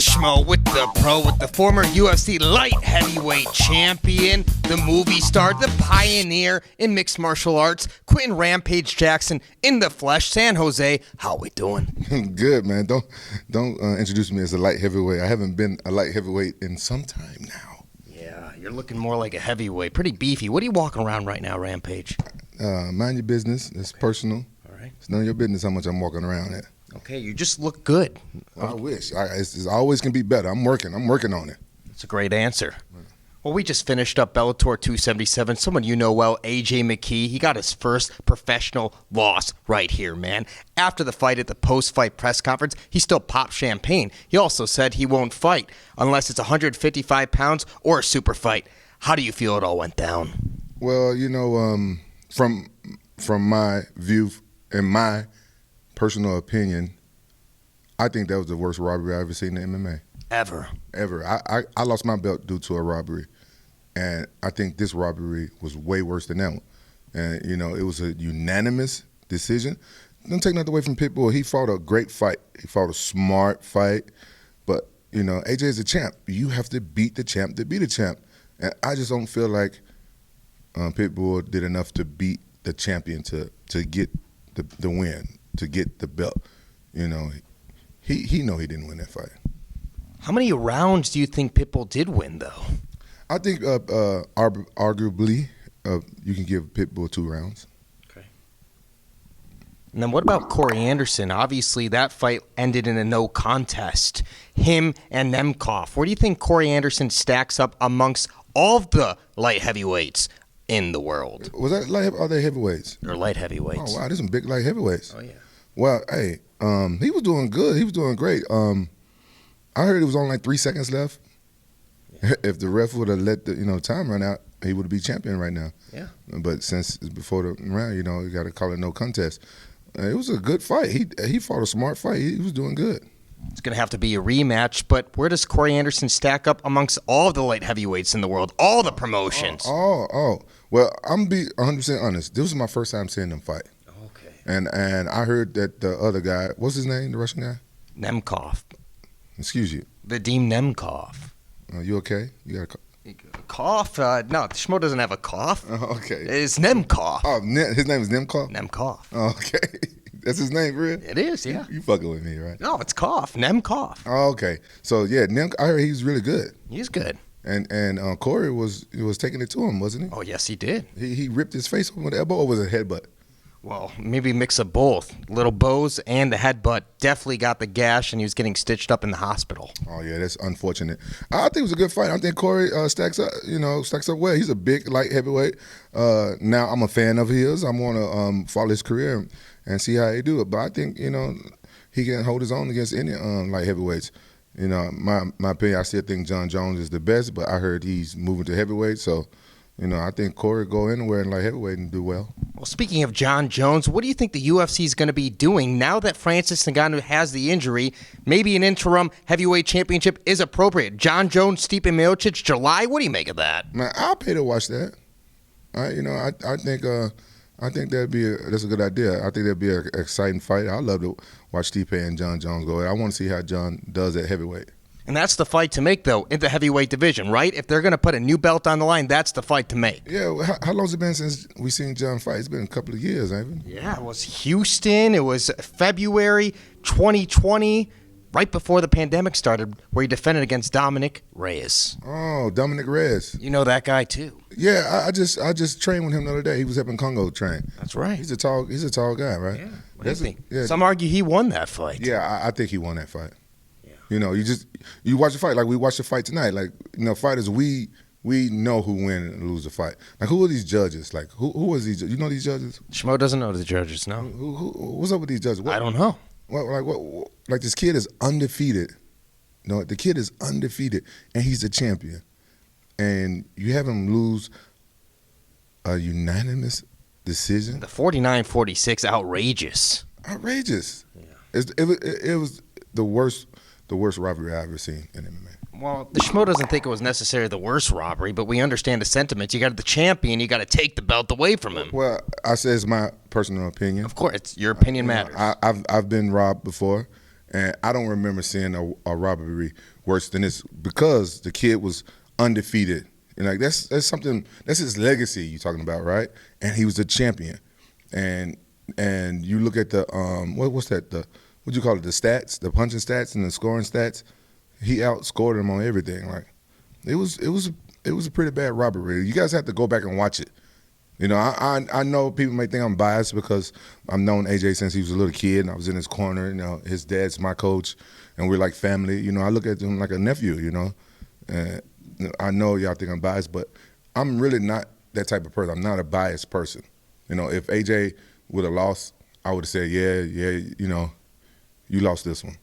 Schmo with the pro, with the former UFC light heavyweight champion, the movie star, the pioneer in mixed martial arts, Quinton Rampage Jackson in the flesh. San Jose, how we doing? Good, man. Don't introduce me as a light heavyweight. I haven't been a light heavyweight in some time now. Yeah, you're looking more like a heavyweight. Pretty beefy. What are you walking around right now, Rampage? Mind your business. It's personal. All right. It's none of your business how much I'm walking around at. Okay, you just look good. I wish. It's always can be better. I'm working on it. That's a great answer. Well, we just finished up Bellator 277. Someone you know well, AJ McKee. He got his first professional loss right here, man. After the fight at the post-fight press conference, he still popped champagne. He also said he won't fight unless it's 155 pounds or a super fight. How do you feel it all went down? Well, from my view and my personal opinion, I think that was the worst robbery I ever seen in MMA. Ever. I lost my belt due to a robbery, and I think this robbery was way worse than that one. And, it was a unanimous decision. Don't take nothing away from Pitbull. He fought a great fight. He fought a smart fight. But, AJ is a champ. You have to beat the champ to be the champ. And I just don't feel like Pitbull did enough to beat the champion to get the win, to get the belt. He know he didn't win that fight. How many rounds do you think Pitbull did win, though? I think arguably you can give Pitbull 2 rounds. Okay. And then what about Corey Anderson? Obviously, that fight ended in a no contest. Him and Nemkov. Where do you think Corey Anderson stacks up amongst all of the light heavyweights in the world? Was that light? Are they heavyweights? Or light heavyweights. Oh, wow. There's some big light heavyweights. Oh, yeah. Well, hey, he was doing good. He was doing great. I heard it was only like 3 seconds left. Yeah. If the ref would have let the time run out, he would be champion right now. Yeah. But since it's before the round, you got to call it no contest. It was a good fight. He fought a smart fight. He was doing good. It's going to have to be a rematch, but where does Corey Anderson stack up amongst all the light heavyweights in the world, all the promotions? Well, I'm going to be 100% honest. This was my first time seeing them fight. Okay. And I heard that the other guy, what's his name, the Russian guy? Nemkov. Excuse you. Vadim Nemkov. You okay? You got a cough? No, Schmo doesn't have a cough. Okay. It's Nemkov. Oh, his name is Nemkov? Nemkov. Okay. That's his name, real? It is, yeah. You fucking with me, right? No, it's cough. Nemkov. Oh, okay. So, yeah, I heard he's really good. He's good. And Corey was taking it to him, wasn't he? Oh, yes, he did. He ripped his face open with the elbow, or was it a headbutt? Well, maybe a mix of both. Little bows and the headbutt. Definitely got the gash, and he was getting stitched up in the hospital. Oh, yeah, that's unfortunate. I think it was a good fight. I think Corey stacks up well. He's a big light heavyweight. Now I'm a fan of his. I want to follow his career and see how he do it. But I think, he can hold his own against any light heavyweights. My opinion, I still think John Jones is the best, but I heard he's moving to heavyweight, so I think Corey go anywhere in light heavyweight and do well. Well, speaking of John Jones, what do you think the UFC is going to be doing now that Francis Ngannou has the injury? Maybe an interim heavyweight championship is appropriate. John Jones, Stipe Miocic, July. What do you make of that? Man, I'll pay to watch that. I think that's a good idea. I think that'd be an exciting fight. I'd love to watch Stipe and John Jones go. I want to see how John does at heavyweight. And that's the fight to make, though, in the heavyweight division, right? If they're going to put a new belt on the line, that's the fight to make. Yeah, how long has it been since we seen John fight? It's been a couple of years, ain't it? Yeah, it was Houston. It was February 2020, right before the pandemic started, where he defended against Dominick Reyes. Oh, Dominick Reyes. You know that guy, too. Yeah, I just trained with him the other day. He was helping Congo train. That's right. He's a tall guy, right? Yeah, what do you think? Yeah. Some argue he won that fight. Yeah, I think he won that fight. You watch the fight like we watched the fight tonight. Like, fighters, we know who win and lose the fight. Like, who are these judges? Like, who was these? You know these judges? Schmo doesn't know the judges. No. What's up with these judges? I don't know. Like this kid is undefeated. The kid is undefeated, and he's a champion. And you have him lose a unanimous decision. The 49-46, outrageous. Outrageous. Yeah. It was the worst robbery I've ever seen in MMA. Well, the Schmo doesn't think it was necessarily the worst robbery, but we understand the sentiments. You got the champion, you got to take the belt away from him. Well, I say it's my personal opinion. Of course, your opinion matters. I've been robbed before, And I don't remember seeing a robbery worse than this because the kid was undefeated. And like that's something, that's his legacy you're talking about, right? And he was a champion. And you look at the what's that, what you call it, the stats, the punching stats and the scoring stats, he outscored him on everything. Like it was a pretty bad robbery. You guys have to go back and watch it. You know, I know people may think I'm biased because I've known AJ since he was a little kid and I was in his corner. You know, his dad's my coach and we're like family. You know, I look at him like a nephew, you know. And I know y'all think I'm biased, but I'm really not that type of person. I'm not a biased person. You know, if AJ would have lost, I would have said, yeah, you know, you lost this one.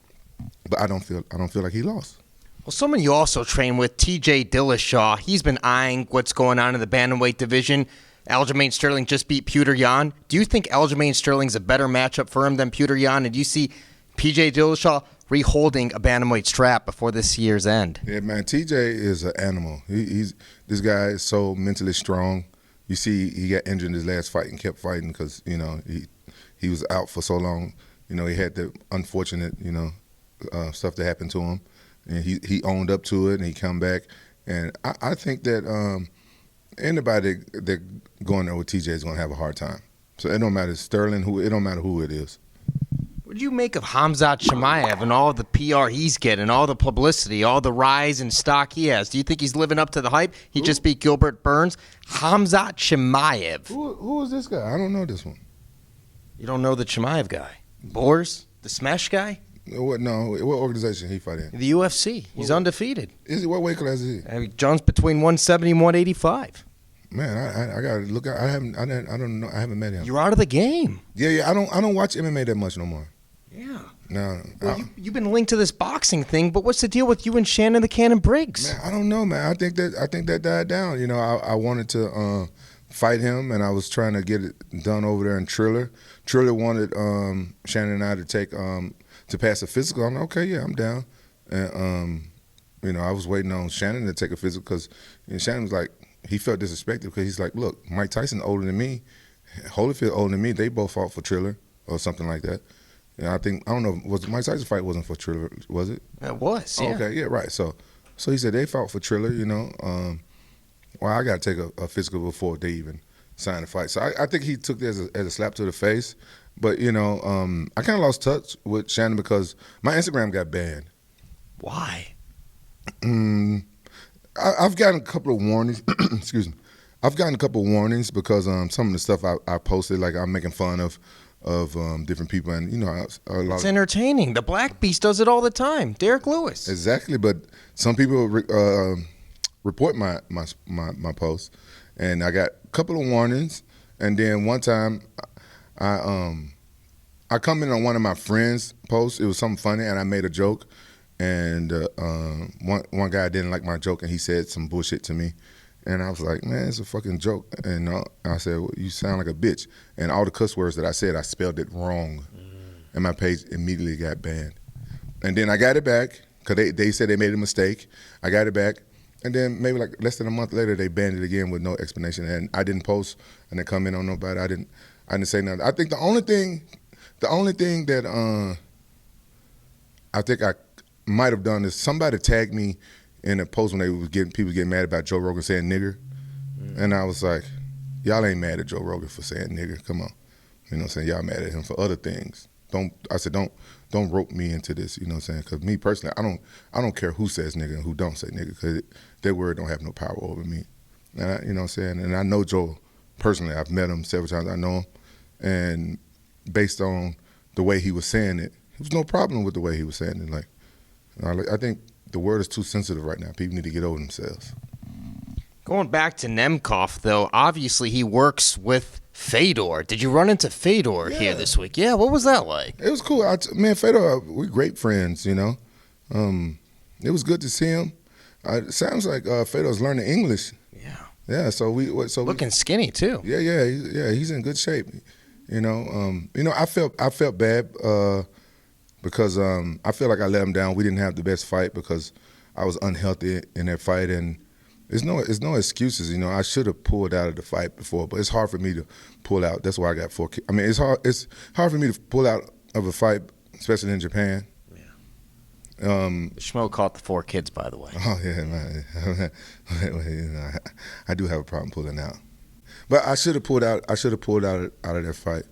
But I don't feel like he lost. Well, someone you also train with, TJ Dillashaw, he's been eyeing what's going on in the bantamweight division. Aljamain Sterling just beat Petr Yan. Do you think Aljamain Sterling's a better matchup for him than Petr Yan? And do you see PJ Dillashaw reholding a bantamweight strap before this year's end? Yeah, man, TJ is an animal. This guy is so mentally strong. You see, he got injured in his last fight and kept fighting because, you know, he was out for so long. You know, he had the unfortunate, you know, stuff that happened to him. And he owned up to it and he come back. And I think that anybody that going there with TJ is going to have a hard time. So it don't matter Sterling, it don't matter who it is. What do you make of Khamzat Chimaev and all the PR he's getting, all the publicity, all the rise in stock he has? Do you think he's living up to the hype? He just beat Gilbert Burns. Khamzat Chimaev. Who is this guy? I don't know this one. You don't know the Chimaev guy? Boers? The Smash guy? What organization he fight in? The UFC. He's undefeated. Is he? What weight class is he? Jones between 170 and 185. Man, I gotta look. I don't know. I haven't met him. You're out of the game. Yeah. I don't watch MMA that much no more. Yeah. No. Well, you've been linked to this boxing thing, but what's the deal with you and Shannon the Cannon Briggs? Man, I don't know, man. I think that died down. You know, I wanted to fight him, and I was trying to get it done over there in Triller. Triller wanted Shannon and I to take to pass a physical. I'm like, okay, yeah, I'm down. And you know, I was waiting on Shannon to take a physical because Shannon was like, he felt disrespected because he's like, look, Mike Tyson older than me, Holyfield older than me. They both fought for Triller or something like that. And I don't know, was Mike Tyson's fight wasn't for Triller, was it? It was, yeah. Okay, yeah, right. So he said they fought for Triller, you know. Well, I got to take a physical before they even signed the fight. So I think he took this as a slap to the face. But, you know, I kind of lost touch with Shannon because my Instagram got banned. Why? I've gotten a couple of warnings. Excuse me. I've gotten a couple of warnings because some of the stuff I posted, like I'm making fun of different people, and you know, it's entertaining. The Black Beast does it all the time. Derek Lewis. Exactly, but some people report my posts, and I got a couple of warnings. And then one time, I commented on one of my friends' posts. It was something funny, and I made a joke. And one guy didn't like my joke, and he said some bullshit to me. And I was like, man, it's a fucking joke. And I said, well, you sound like a bitch. And all the cuss words that I said, I spelled it wrong. And my page immediately got banned. And then I got it back because they said they made a mistake. I got it back. And then maybe like less than a month later, they banned it again with no explanation. And I didn't post and then comment on nobody. I didn't say nothing. I think the only thing that I think I might have done is somebody tagged me in a post when people getting mad about Joe Rogan saying nigger. And I was like, y'all ain't mad at Joe Rogan for saying nigger. Come on. You know what I'm saying? Y'all mad at him for other things. Don't rope me into this, you know what I'm saying? Because me personally, I don't care who says nigger and who don't say nigger because their word don't have no power over me. And you know what I'm saying? And I know Joe personally. I've met him several times. I know him. And based on the way he was saying it, there was no problem with the way he was saying it. Like, I think the word is too sensitive right now. People need to get over themselves. Going back to Nemkov, though, obviously he works with Fedor. Did you run into Fedor here this week? Yeah, what was that like? It was cool. Man, Fedor, we're great friends, you know. It was good to see him. It sounds like Fedor's learning English. Yeah. Yeah, so looking skinny too. Yeah, he's in good shape. You know, I felt bad because I feel like I let him down. We didn't have the best fight because I was unhealthy in that fight, and it's no excuses. You know, I should have pulled out of the fight before, but it's hard for me to pull out. That's why I got 4 kids. I mean, it's hard for me to pull out of a fight, especially in Japan. Yeah. Schmo caught the 4 kids, by the way. Oh yeah, man. I do have a problem pulling out, but I should have pulled out. I should have pulled out of that fight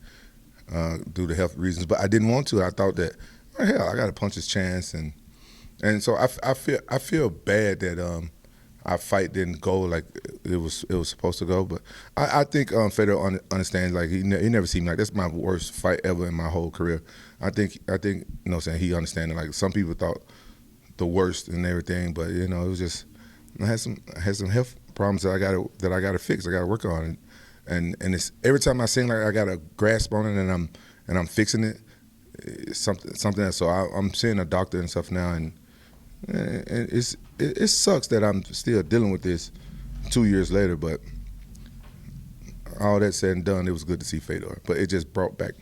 due to health reasons, but I didn't want to. I thought that, oh, hell, I got to punch his chance, and so I feel bad that our fight didn't go like it was supposed to go. But I think Fedor understands. Like he never seen me like that's my worst fight ever in my whole career. I think you know what I'm saying, he understands. Like some people thought the worst and everything, but you know it was just I had some health problems that I gotta fix. I gotta work on, and it's every time I seem like I got a grasp on it and I'm fixing it. It's something else. So I'm seeing a doctor and stuff now, and it sucks that I'm still dealing with this 2 years later. But all that said and done, it was good to see Fedor. But it just brought back,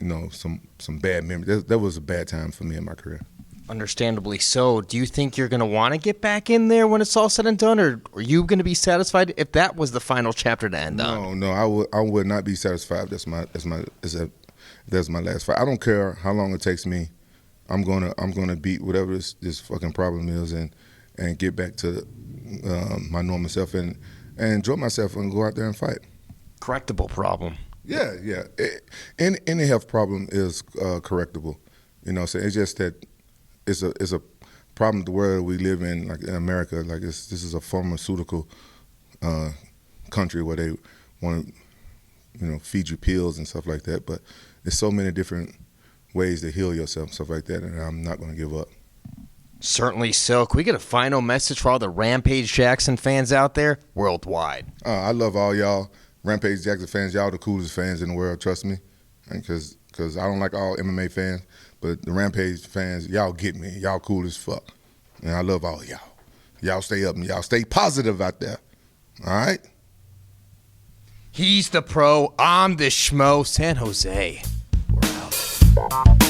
you know, some bad memories. That was a bad time for me in my career. Understandably so. Do you think you're going to want to get back in there when it's all said and done, or are you going to be satisfied if that was the final chapter to end on? No, I would not be satisfied. That's my last fight. I don't care how long it takes me. I'm gonna beat whatever this fucking problem is and get back to my normal self and enjoy myself and go out there and fight. Correctable problem. Yeah. Any health problem is correctable. You know, so it's just that it's a problem the world we live in, like in America. Like this is a pharmaceutical country where they want to, you know, feed you pills and stuff like that. But there's so many different ways to heal yourself and stuff like that, and I'm not going to give up. Certainly so. Can we get a final message for all the Rampage Jackson fans out there worldwide? I love all y'all Rampage Jackson fans. Y'all the coolest fans in the world, trust me. Because I don't like all MMA fans, but the Rampage fans, y'all get me. Y'all cool as fuck. And I love all y'all. Y'all stay up and y'all stay positive out there. All right? He's the pro. I'm the schmo. San Jose. We're out.